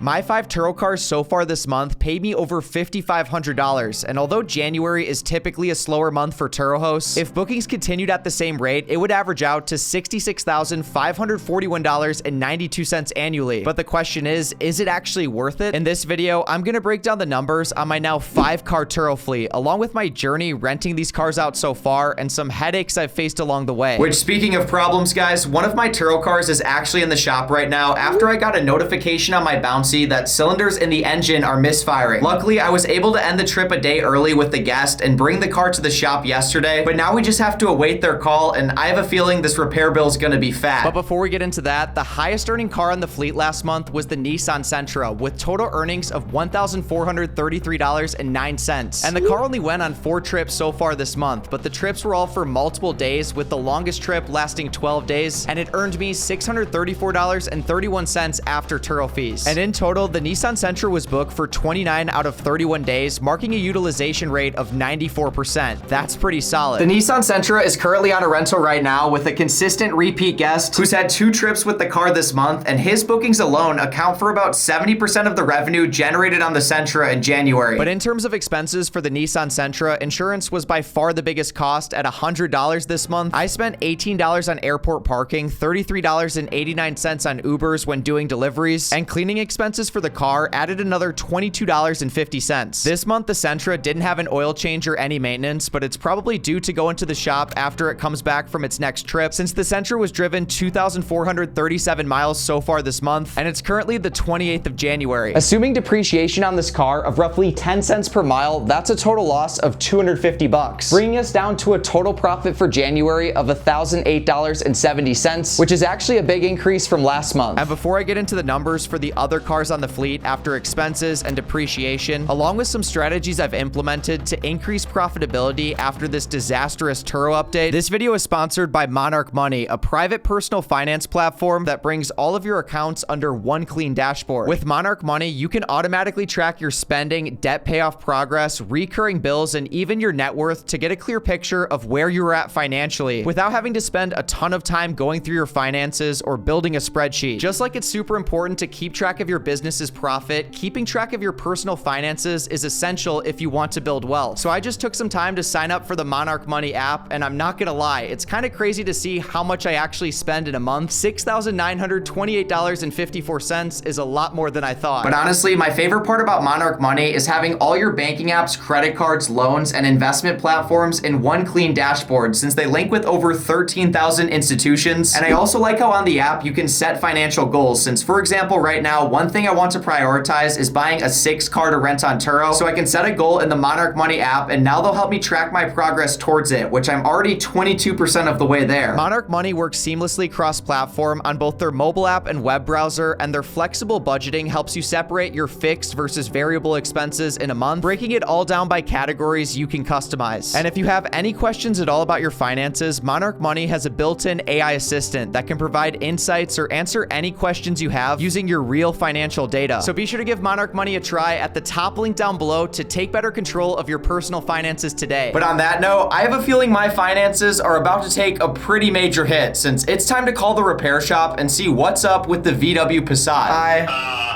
My 5 Turo cars so far this month paid me over $5,500, and although January is typically a slower month for Turo hosts, if bookings continued at the same rate, it would average out to $66,541.92 annually. But the question is it actually worth it? In this video, I'm gonna break down the numbers on my now 5-car Turo fleet, along with my journey renting these cars out so far and some headaches I've faced along the way. Which, speaking of problems, guys, one of my Turo cars is actually in the shop right now after I got a notification on my bounce that cylinders in the engine are misfiring. Luckily, I was able to end the trip a day early with the guest and bring the car to the shop yesterday, but now we just have to await their call, and I have a feeling this repair bill is gonna be fat. But before we get into that, the highest earning car on the fleet last month was the Nissan Sentra, with total earnings of $1,433.09. And the car only went on 4 trips so far this month, but the trips were all for multiple days, with the longest trip lasting 12 days, and it earned me $634.31 after Turo fees. And in total, the Nissan Sentra was booked for 29 out of 31 days, marking a utilization rate of 94%. That's pretty solid. The Nissan Sentra is currently on a rental right now with a consistent repeat guest who's had 2 trips with the car this month, and his bookings alone account for about 70% of the revenue generated on the Sentra in January. But in terms of expenses for the Nissan Sentra, insurance was by far the biggest cost at $100 this month. I spent $18 on airport parking, $33.89 on Ubers when doing deliveries, and cleaning expenses for the car added another $22.50. This month, the Sentra didn't have an oil change or any maintenance, but it's probably due to go into the shop after it comes back from its next trip, since the Sentra was driven 2,437 miles so far this month, and it's currently the 28th of January. Assuming depreciation on this car of roughly 10 cents per mile, that's a total loss of $250, bringing us down to a total profit for January of $1,008.70, which is actually a big increase from last month. And before I get into the numbers for the other cars on the fleet after expenses and depreciation, along with some strategies I've implemented to increase profitability after this disastrous Turo update, this video is sponsored by Monarch Money, a private personal finance platform that brings all of your accounts under one clean dashboard. With Monarch Money, you can automatically track your spending, debt payoff progress, recurring bills, and even your net worth to get a clear picture of where you're at financially without having to spend a ton of time going through your finances or building a spreadsheet. Just like it's super important to keep track of your business's profit, keeping track of your personal finances is essential if you want to build wealth. So I just took some time to sign up for the Monarch Money app, and I'm not gonna lie, it's kind of crazy to see how much I actually spend in a month. $6,928.54 is a lot more than I thought. But honestly, my favorite part about Monarch Money is having all your banking apps, credit cards, loans, and investment platforms in one clean dashboard, since they link with over 13,000 institutions. And I also like how on the app you can set financial goals, since for example, right now, one thing I want to prioritize is buying a 6-car to rent on Turo, so I can set a goal in the Monarch Money app, and now they'll help me track my progress towards it, which I'm already 22% of the way there. Monarch Money works seamlessly cross-platform on both their mobile app and web browser, and their flexible budgeting helps you separate your fixed versus variable expenses in a month, breaking it all down by categories you can customize. And if you have any questions at all about your finances, Monarch Money has a built-in AI assistant that can provide insights or answer any questions you have using your real financial data. So be sure to give Monarch Money a try at the top link down below to take better control of your personal finances today. But on that note, I have a feeling my finances are about to take a pretty major hit, since it's time to call the repair shop and see what's up with the VW Passat. Hi.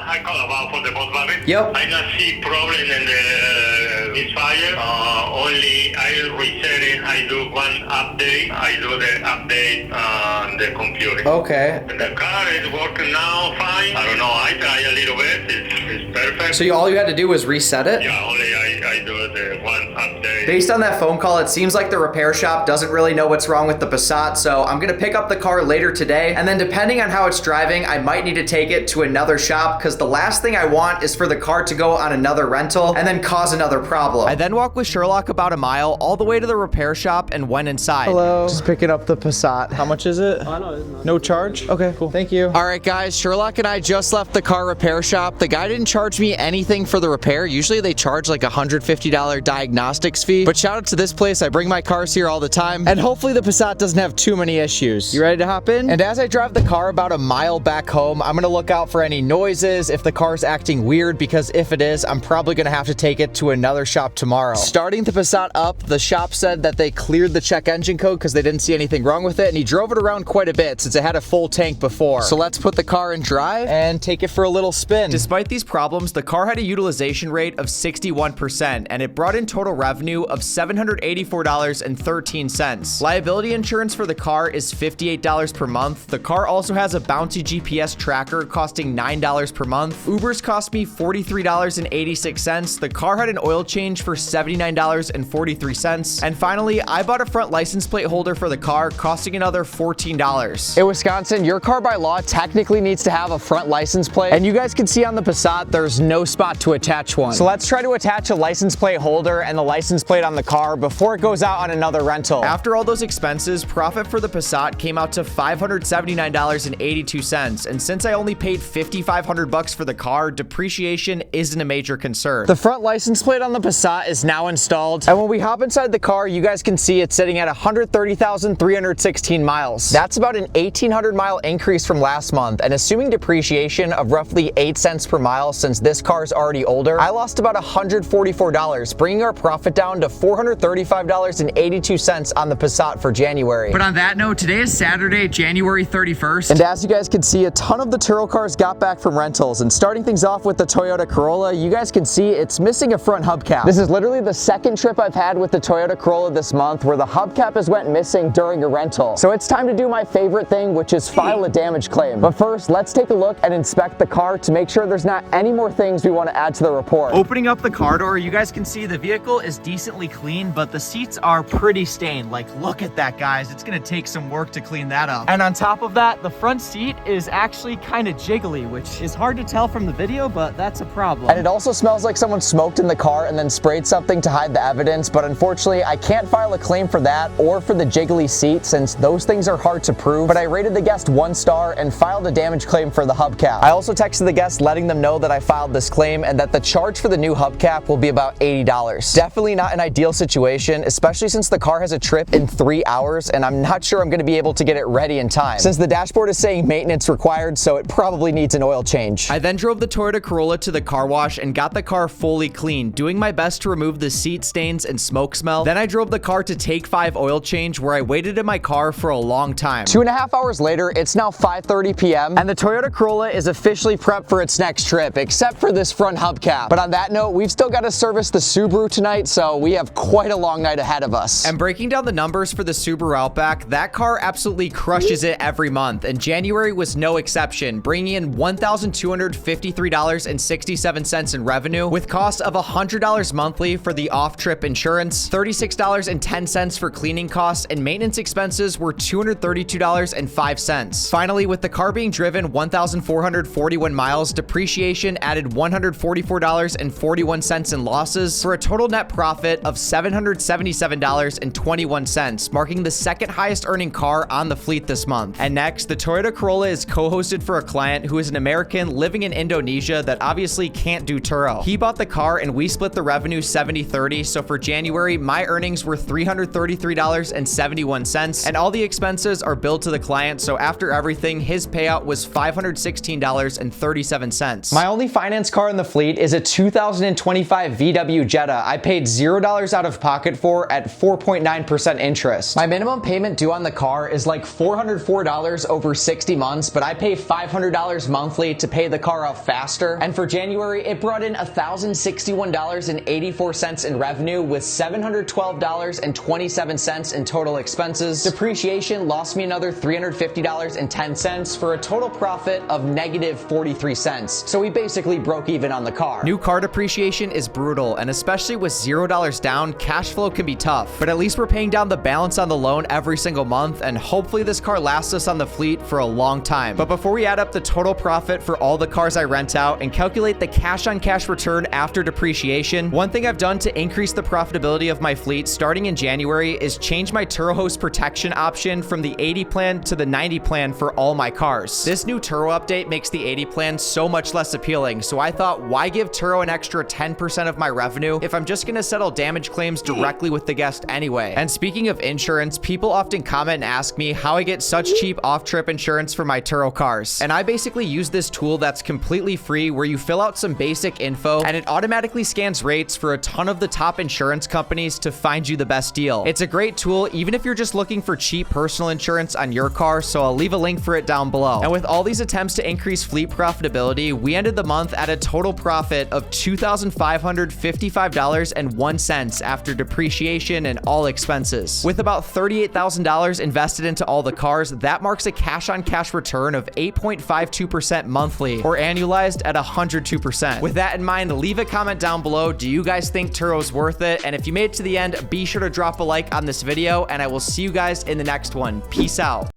I call about for the Volkswagen. Yep. I don't see problem in the misfire. Only I reset it. I do one update. I do the update on the computer. Okay. And the car is working now fine. I don't know. I try a little bit. It's perfect. So all you had to do was reset it? Yeah, only I do the one update. Based on that phone call, it seems like the repair shop doesn't really know what's wrong with the Passat, so I'm gonna pick up the car later today, and then depending on how it's driving, I might need to take it to another shop, because the last thing I want is for the car to go on another rental and then cause another problem. I then walked with Sherlock about a mile all the way to the repair shop and went inside. Hello. Just picking up the Passat. How much is it? No charge? Okay, cool. Thank you. All right, guys, Sherlock and I just left the car repair shop. The guy didn't charge me anything for the repair. Usually they charge like $150 diagnostics fee. coffee. But shout out to this place. I bring my cars here all the time, and hopefully the Passat doesn't have too many issues. You ready to hop in? And as I drive the car about a mile back home, I'm gonna look out for any noises, if the car's acting weird, because if it is, I'm probably gonna have to take it to another shop tomorrow. Starting the Passat up, the shop said that they cleared the check engine code because they didn't see anything wrong with it, and he drove it around quite a bit since it had a full tank before. So let's put the car in drive and take it for a little spin. Despite these problems, the car had a utilization rate of 61%, and it brought in total revenue of $784.13. Liability insurance for the car is $58 per month. The car also has a bouncy GPS tracker costing $9 per month. Uber's cost me $43.86. The car had an oil change for $79.43. And finally, I bought a front license plate holder for the car, costing another $14. In Wisconsin, your car by law technically needs to have a front license plate, and you guys can see on the Passat there's no spot to attach one. So let's try to attach a license plate holder and the license plate on the car before it goes out on another rental. After all those expenses, profit for the Passat came out to $579.82, and since I only paid $5,500 for the car, depreciation isn't a major concern. The front license plate on the Passat is now installed, and when we hop inside the car, you guys can see it's sitting at 130,316 miles. That's about an 1,800 mile increase from last month, and assuming depreciation of roughly 8 cents per mile since this car's already older, I lost about $144, bringing our profit down to $435.82 on the Passat for January. But on that note, today is Saturday, January 31st, and as you guys can see, a ton of the Turo cars got back from rentals, and starting things off with the Toyota Corolla, you guys can see it's missing a front hubcap. This is literally the second trip I've had with the Toyota Corolla this month where the hubcap has went missing during a rental. So it's time to do my favorite thing, which is file a damage claim. But first, let's take a look and inspect the car to make sure there's not any more things we want to add to the report. Opening up the car door, you guys can see the vehicle is decently clean, but the seats are pretty stained. Like, look at that, guys. It's gonna take some work to clean that up. And on top of that, the front seat is actually kind of jiggly, which is hard to tell from the video, but that's a problem. And it also smells like someone smoked in the car and then sprayed something to hide the evidence, but unfortunately, I can't file a claim for that or for the jiggly seat since those things are hard to prove, but I rated the guest 1 star and filed a damage claim for the hubcap. I also texted the guest letting them know that I filed this claim and that the charge for the new hubcap will be about $80. Definitely not an ideal situation, especially since the car has a trip in 3 hours and I'm not sure I'm going to be able to get it ready in time, since the dashboard is saying maintenance required, so it probably needs an oil change. I then drove the Toyota Corolla to the car wash and got the car fully cleaned, doing my best to remove the seat stains and smoke smell. Then I drove the car to Take 5 oil change, where I waited in my car for a long time. 2.5 hours later, it's now 5:30 p.m. and the Toyota Corolla is officially prepped for its next trip, except for this front hubcap. But on that note, we've still got to service the Subaru tonight, so we have quite a long night ahead of us. And breaking down the numbers for the Subaru Outback, that car absolutely crushes it every month, and January was no exception, bringing in $1,253.67 in revenue, with costs of $100 monthly for the off-trip insurance, $36.10 for cleaning costs, and maintenance expenses were $232.05. Finally, with the car being driven 1,441 miles, depreciation added $144.41 in losses, for a total net profit of $777.21, marking the second highest earning car on the fleet this month. And next, the Toyota Corolla is co-hosted for a client who is an American living in Indonesia that obviously can't do Turo. He bought the car and we split the revenue 70-30, so for January, my earnings were $333.71, and all the expenses are billed to the client, so after everything, his payout was $516.37. My only finance car in the fleet is a 2025 VW Jetta I paid $0 out of pocket for at 4.9% interest. My minimum payment due on the car is like $404 over 60 months, but I pay $500 monthly to pay the car off faster, and for January, it brought in $1,061.84 in revenue with $712.27 in total expenses. Depreciation lost me another $350.10 for a total profit of negative 43 cents. So we basically broke even on the car. New car depreciation is brutal, and especially with $0 down, cash flow can be tough, but at least we're paying down the balance on the loan every single month, and hopefully this car lasts us on the fleet for a long time. But before we add up the total profit for all the cars I rent out and calculate the cash on cash return after depreciation, one thing I've done to increase the profitability of my fleet starting in January is change my Turo host protection option from the 80 plan to the 90 plan for all my cars. This new Turo update makes the 80 plan so much less appealing, so I thought, why give Turo an extra 10% of my revenue if I'm just gonna settle damage claims directly with the guest anyway. And speaking of insurance, people often comment and ask me how I get such cheap off-trip insurance for my Turo cars. And I basically use this tool that's completely free where you fill out some basic info and it automatically scans rates for a ton of the top insurance companies to find you the best deal. It's a great tool even if you're just looking for cheap personal insurance on your car, so I'll leave a link for it down below. And with all these attempts to increase fleet profitability, we ended the month at a total profit of $2,555.01 after depreciation and all expenses. With about $38,000 invested into all the cars, that marks a cash-on-cash return of 8.52% monthly, or annualized at 102%. With that in mind, leave a comment down below. Do you guys think Turo's worth it? And if you made it to the end, be sure to drop a like on this video, and I will see you guys in the next one. Peace out.